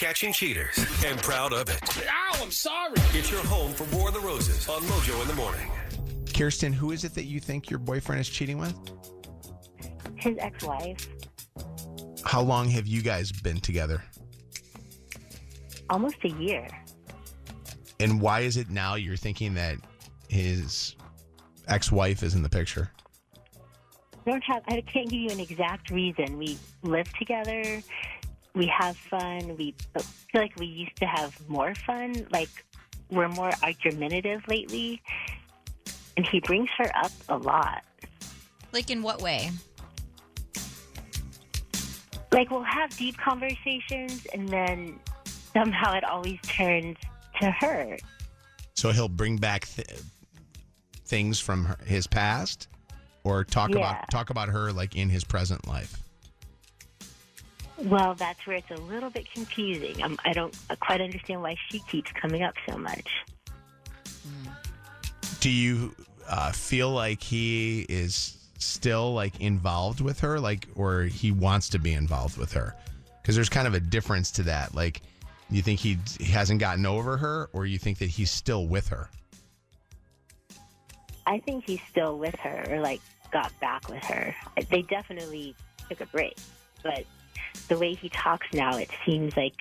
catching cheaters, and proud of it. Ow, I'm sorry. It's your home for War of the Roses on Mojo in the Morning. Kirsten, who is it that you think your boyfriend is cheating with? His ex-wife. How long have you guys been together? Almost a year. And why is it now you're thinking that his ex-wife is in the picture? I can't give you an exact reason. We live together. We have fun. We feel like we used to have more fun. Like, we're more argumentative lately. And he brings her up a lot. Like, in what way? Like, we'll have deep conversations, and then somehow it always turns to her. So he'll bring back things from his past, or talk about her like in his present life. Well, that's where it's a little bit confusing. I don't quite understand why she keeps coming up so much. Do you feel like he is still like involved with her, like, or he wants to be involved with her? Because there's kind of a difference to that. Like, you think he hasn't gotten over her, or you think that he's still with her? I think he's still with her, or like got back with her. They definitely took a break, but the way he talks now, it seems like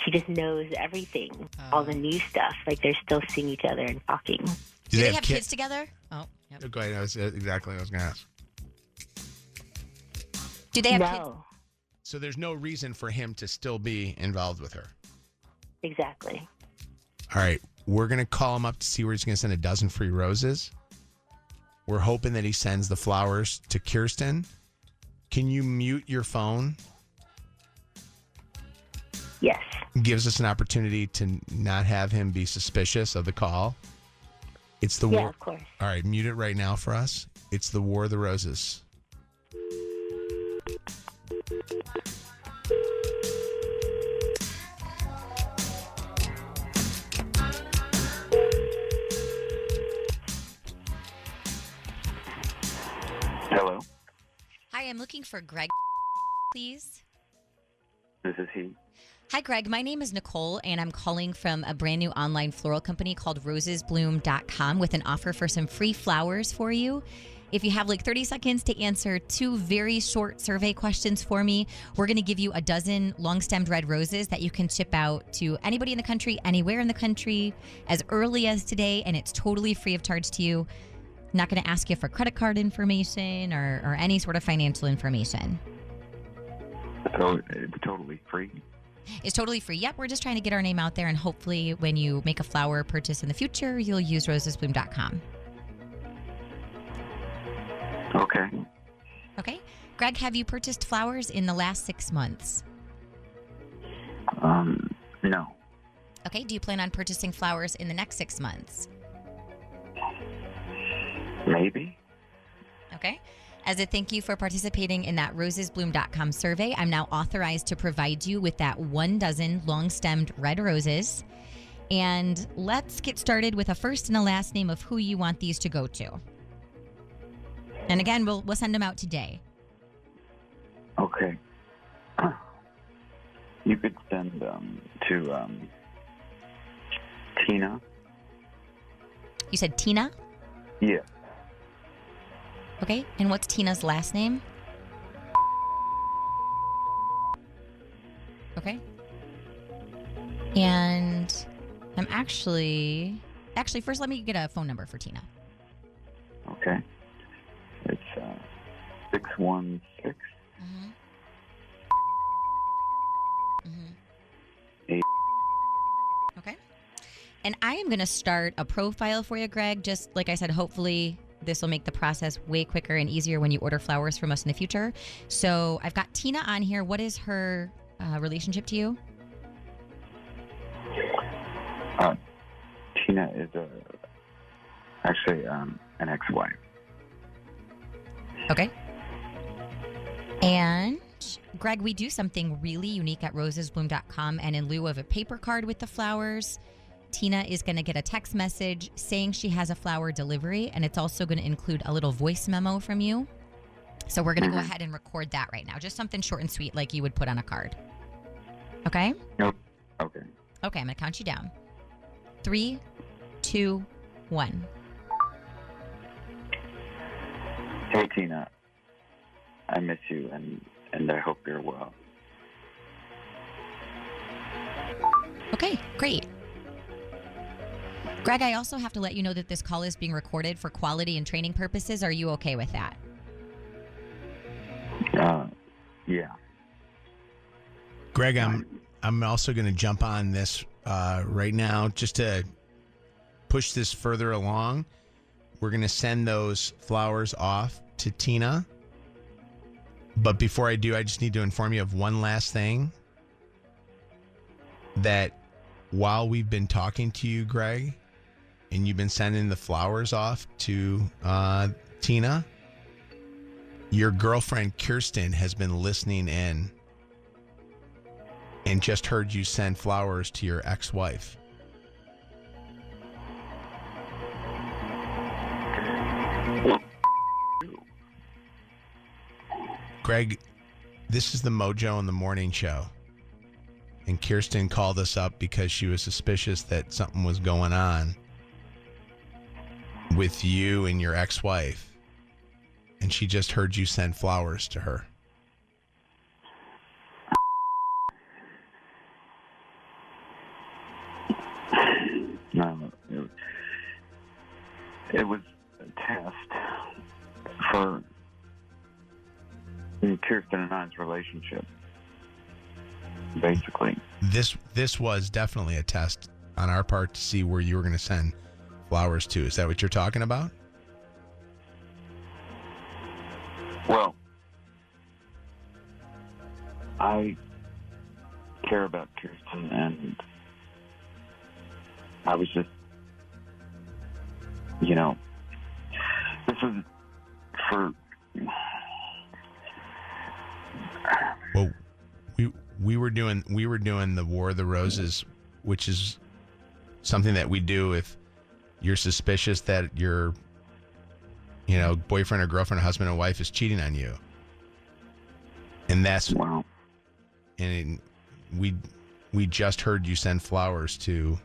he just knows everything, all the new stuff. Like, they're still seeing each other and talking. Do they have kids together? Oh, yep. Go ahead. That's exactly what I was going to ask. Do they have kids? No, So there's no reason for him to still be involved with her. exactly. All right. We're going to call him up to see where he's going to send a dozen free roses. We're hoping that he sends the flowers to Kirsten. Can you mute your phone? Yes. Gives us an opportunity to not have him be suspicious of the call. It's the Yeah, war. of course. All right, mute it right now for us. It's the War of the Roses. Hello, Hi, I'm looking for Greg, please. this is he. Hi, Greg. My name is Nicole, and I'm calling from a brand new online floral company called Rosesbloomcom with an offer for some free flowers for you. If you have like 30 seconds to answer 2 very short survey questions for me, we're going to give you a dozen long-stemmed red roses that you can ship out to anybody in the country, anywhere in the country, as early as today, and it's totally free of charge to you. Not going to ask you for credit card information or any sort of financial information. So it's totally free. It's totally free. Yep, we're just trying to get our name out there, and hopefully when you make a flower purchase in the future, you'll use rosesbloom.com. Okay. Okay. Greg, have you purchased flowers in the last 6 months? No. Okay. Do you plan on purchasing flowers in the next 6 months? Maybe. Okay. As a thank you for participating in that rosesbloom.com survey, I'm now authorized to provide you with that 1 dozen long-stemmed red roses. And let's get started with a first and a last name of who you want these to go to. And again, we'll send them out today. Okay. You could send to Tina. You said Tina? Yeah. Okay. And what's Tina's last name? Okay. And I'm actually, first let me get a phone number for Tina. Okay. It's 616. Mm-hmm. Eight. Okay. And I am going to start a profile for you, Greg. Just like I said, hopefully this will make the process way quicker and easier when you order flowers from us in the future. So I've got Tina on here. What is her relationship to you? Tina is actually an ex-wife. Okay. And Greg, we do something really unique at rosesbloom.com, and in lieu of a paper card with the flowers, Tina is going to get a text message saying she has a flower delivery, and it's also going to include a little voice memo from you. So we're going to go ahead and record that right now. Just something short and sweet like you would put on a card. Okay? Nope. Okay. Okay, I'm going to count you down. 3, 2, 1. Hey, Tina. I miss you, and I hope you're well. Okay, great. Greg, I also have to let you know that this call is being recorded for quality and training purposes. Are you okay with that? Yeah. Greg, I'm also going to jump on this right now just to push this further along. We're going to send those flowers off to Tina. But before I do, I just need to inform you of one last thing. That while we've been talking to you, Greg, and you've been sending the flowers off to Tina, your girlfriend Kirsten has been listening in and just heard you send flowers to your ex-wife. Greg, this is the Mojo in the Morning Show. And Kirsten called us up because she was suspicious that something was going on with you and your ex-wife. And she just heard you send flowers to her. No, it was a test for Kirsten and I's relationship, basically. This was definitely a test on our part to see where you were going to send flowers to. Is that what you're talking about? Well, I care about Kirsten, and I was just, this was for... Well, we were doing the War of the Roses, which is something that we do if you're suspicious that your boyfriend or girlfriend or husband or wife is cheating on you. And that's Wow. And we just heard you send flowers to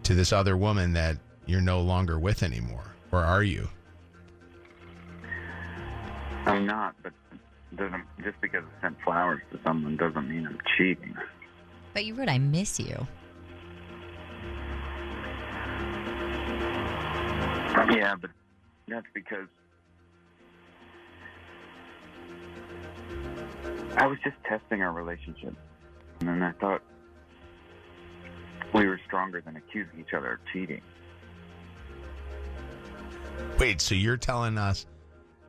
this other woman that you're no longer with anymore. Or are you? I'm not, but just because I sent flowers to someone doesn't mean I'm cheating. But you wrote, I miss you. Yeah, but that's because I was just testing our relationship. And then I thought we were stronger than accusing each other of cheating. Wait, so you're telling us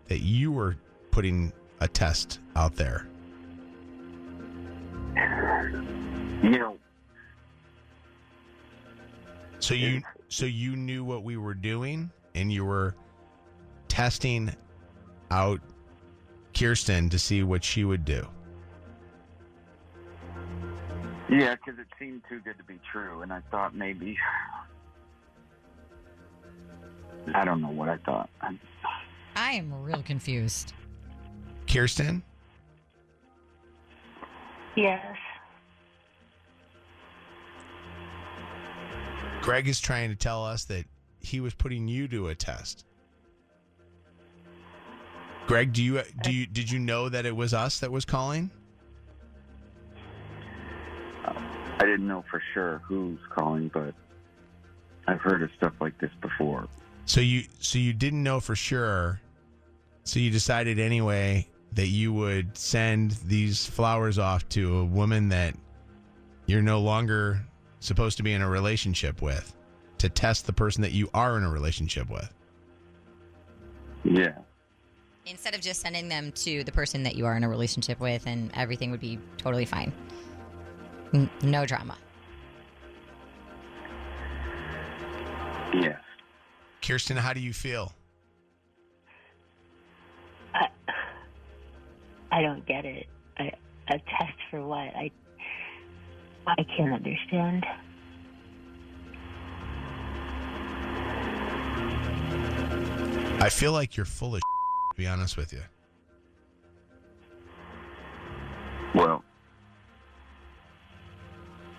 that you were putting a test out there? So you knew what we were doing, and you were testing out Kirsten to see what she would do. Yeah, because it seemed too good to be true, and I thought maybe... I don't know what I thought. I am real confused. Kirsten? Yes. Greg is trying to tell us that he was putting you to a test. Greg, did you know that it was us that was calling? I didn't know for sure who's calling, but I've heard of stuff like this before. So you didn't know for sure, so you decided anyway that you would send these flowers off to a woman that you're no longer supposed to be in a relationship with, to test the person that you are in a relationship with. Yeah. Instead of just sending them to the person that you are in a relationship with and everything would be totally fine. No drama. Yes. Kirsten, how do you feel? I don't get it. A test for what? I can't understand. I feel like you're full of to be honest with you. Well,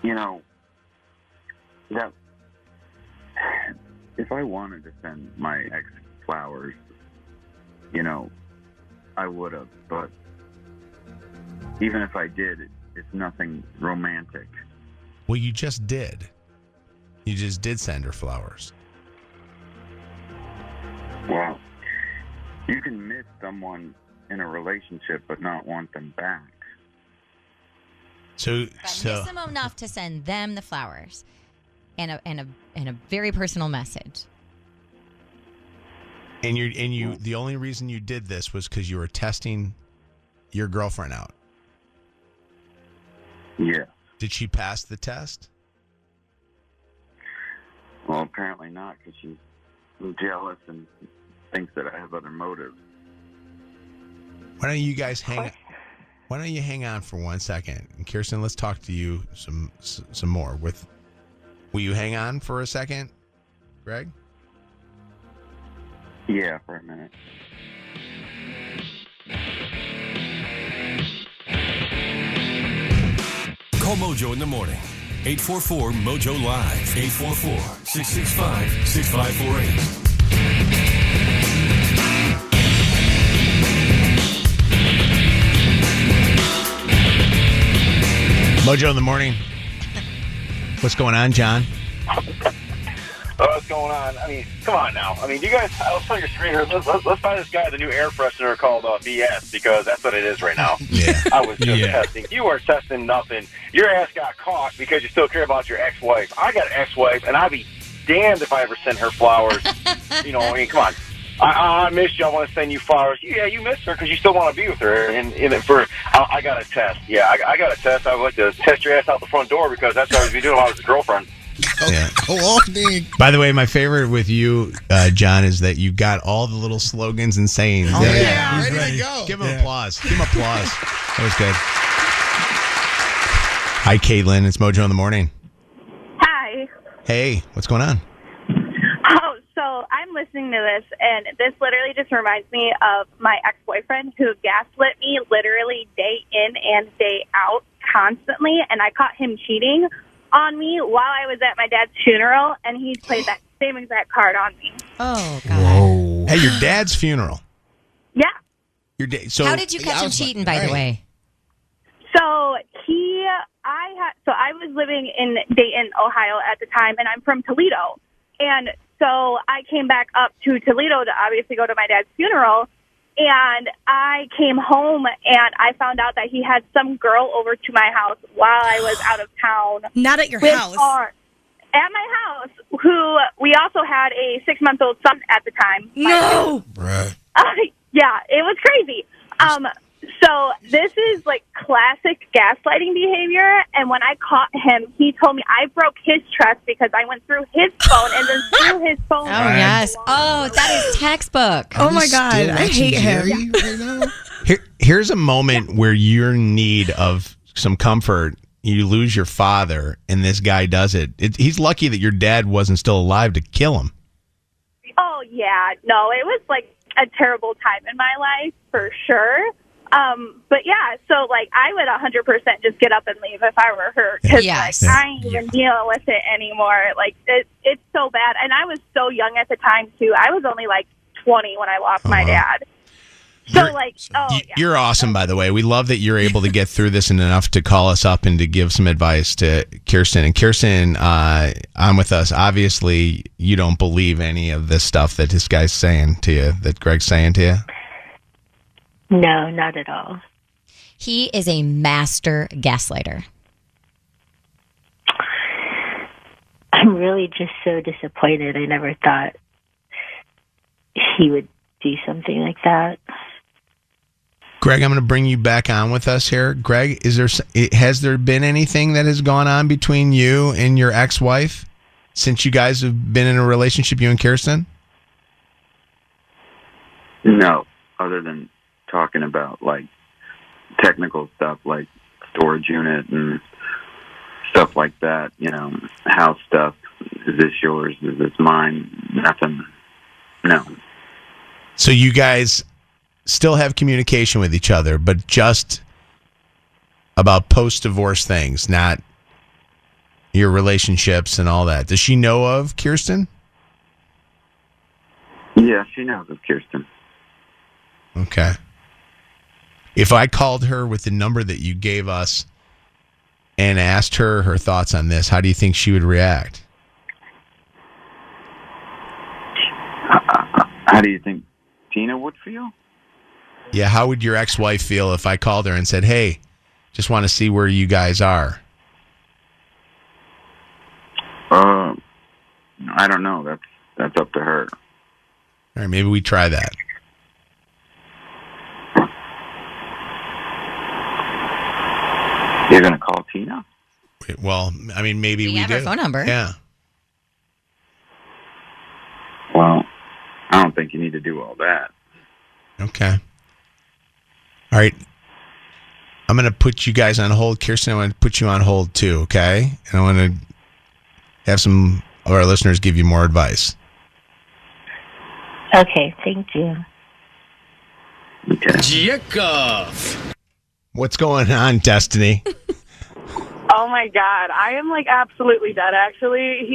You know, that if I wanted to send my ex flowers, you know, I would have. But even if I did, it's nothing romantic. Well, you just did. You just did send her flowers. Well, you can miss someone in a relationship but not want them back. So Miss them enough to send them the flowers and a very personal message. And you the only reason you did this was because you were testing your girlfriend out. Yeah. Did she pass the test? Well, apparently not, because she's jealous and thinks that I have other motives. Why don't you guys hang on for 1 second? And Kirsten, let's talk to you some more. Will you hang on for a second, Greg? Yeah, for a minute. Call Mojo in the morning. 844-MOJO Live. 844-665-6548. Mojo in the morning. What's going on, John? What's going on? I mean, come on now. I mean, you guys, I'll tell your screen here. Let's buy this guy the new air freshener called BS, because that's what it is right now. Yeah. I was just testing. You weren't testing nothing. Your ass got caught because you still care about your ex-wife. I got an ex-wife, and I'd be damned if I ever sent her flowers. You know, I mean, come on. I miss you. I want to send you flowers. Yeah, you miss her because you still want to be with her. And I got a test. Yeah, I got a test. I would like to test your ass out the front door, because that's what I was doing when I was a girlfriend. Yeah. Go on, Dean. By the way, my favorite with you, John, is that you got all the little slogans and sayings. Oh, yeah. Ready to go. Give him applause. Give him applause. That was good. Hi, Caitlin. It's Mojo in the morning. Hi. Hey, what's going on? Oh, so I'm listening to this, and this literally just reminds me of my ex-boyfriend who gaslit me literally day in and day out constantly, and I caught him cheating on me while I was at my dad's funeral, and he played that same exact card on me. Oh, God. Whoa. Hey, your dad's funeral. Yeah. How did you catch him cheating, by the way? So I was living in Dayton, Ohio at the time, and I'm from Toledo. And so I came back up to Toledo to obviously go to my dad's funeral. And I came home and I found out that he had some girl over to my house while I was out of town. Not at your house. At my house, who we also had a 6-month-old son at the time. No! Right. Yeah, it was crazy. So this is like classic gaslighting behavior. And when I caught him, he told me I broke his trust because I went through his phone and then threw his phone. Oh, yes. Oh, that is textbook. Oh, my God. I hate him. Right now? Here's a moment where you're in need of some comfort. You lose your father, and this guy does it. He's lucky that your dad wasn't still alive to kill him. Oh, yeah. No, it was like a terrible time in my life, for sure. But yeah, so like I would 100% just get up and leave if I were her, because Yes. like I ain't even dealing with it anymore. Like it's so bad, and I was so young at the time too. I was only like 20 when I lost my dad. So You're awesome, by the way. We love that you're able to get through this and enough to call us up and to give some advice to Kirsten. And Kirsten, on with us. Obviously, you don't believe any of this stuff that this guy's saying to you, that Greg's saying to you. No, not at all. He is a master gaslighter. I'm really just so disappointed. I never thought he would do something like that. Greg, I'm going to bring you back on with us here. Greg, has there been anything that has gone on between you and your ex-wife since you guys have been in a relationship, you and Kirsten? No, other than talking about like technical stuff like storage unit and stuff like that, you know, house stuff. Is this yours? Is this mine? Nothing. No. So you guys still have communication with each other, but just about post-divorce things, not your relationships and all that. Does she know of Kirsten? Yeah, she knows of Kirsten. Okay. If I called her with the number that you gave us and asked her her thoughts on this, how do you think she would react? How do you think Tina would feel? Yeah, how would your ex-wife feel if I called her and said, hey, just want to see where you guys are? I don't know. That's up to her. All right, maybe we try that. You're going to call Tina? Well, I mean, maybe we have do. her phone number. Yeah. Well, I don't think you need to do all that. Okay. All right. I'm going to put you guys on hold. Kirsten, I want to put you on hold too, okay? And I want to have some of our listeners give you more advice. Okay, thank you. Jacob. What's going on, Destiny? Oh my God, I am like absolutely dead. Actually,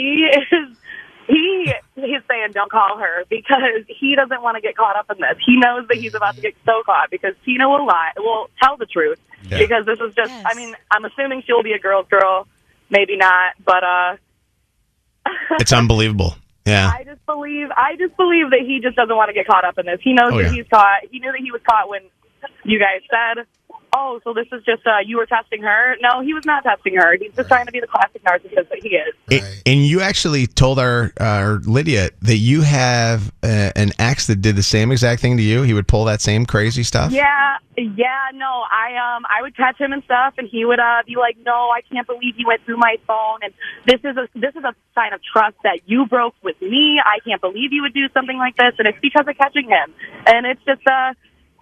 he's saying don't call her because he doesn't want to get caught up in this. He knows that he's about to get so caught because Tina will tell the truth because this is just. Yes. I mean, I'm assuming she'll be a girl's girl, maybe not, but it's unbelievable. Yeah, I just believe that he just doesn't want to get caught up in this. He knows that he's caught. He knew that he was caught when you guys said, oh, so this is just you were testing her? No, he was not testing her. He's just trying to be the classic narcissist that he is. Right. And you actually told our Lydia that you have an ex that did the same exact thing to you. He would pull that same crazy stuff. Yeah. No, I would catch him and stuff, and he would be like, "No, I can't believe you went through my phone, and this is a sign of trust that you broke with me. I can't believe you would do something like this, and it's because of catching him." And it's just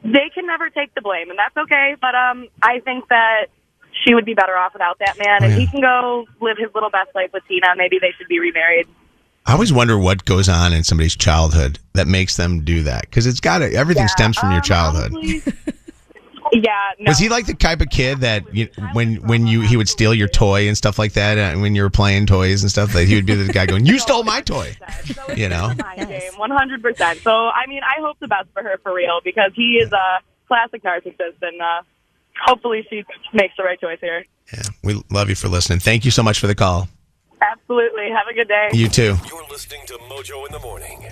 they can never take the blame, and that's okay. But I think that she would be better off without that man, and he can go live his little best life with Tina. Maybe they should be remarried. I always wonder what goes on in somebody's childhood that makes them do that, because it's got to. Everything stems from your childhood. Honestly, no. Was he like the type of kid that he would steal your toy and stuff like that, and when you were playing toys and stuff, that he would be the guy going, "You stole my toy," you know? Game, 100%. So I mean, I hope the best for her for real because he is a classic narcissist, and hopefully she makes the right choice here. Yeah, we love you for listening. Thank you so much for the call. Absolutely. Have a good day. You too. You're listening to Mojo in the Morning.